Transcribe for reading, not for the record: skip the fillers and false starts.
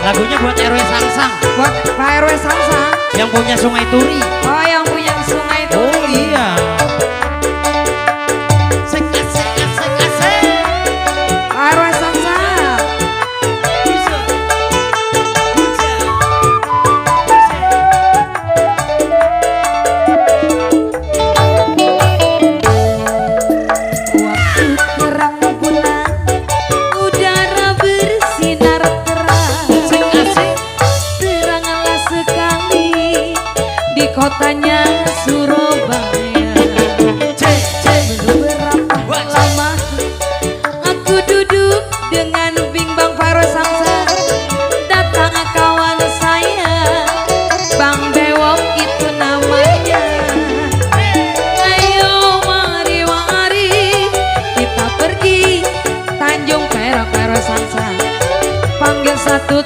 Lagunya buat RW Sangsang. Buat Pak RW Sangsang. Yang punya Sungai Turi. Oh, yang punya Sungai Turi. Oh iya. Asik, asik, asik, asik. Pak RW Sangsang. Bisa. Bisa. Waktu terang bulan, udara bersinar terang. Teranglah sekali di kotanya Surabaya. Beberapa lama aku duduk dengan bimbang Pak RW Sangsang. Datang kawan saya, Bang Bewok itu namanya. Ayo mari mari kita pergi Tanjung Perak Pak RW Sangsang. Panggil satu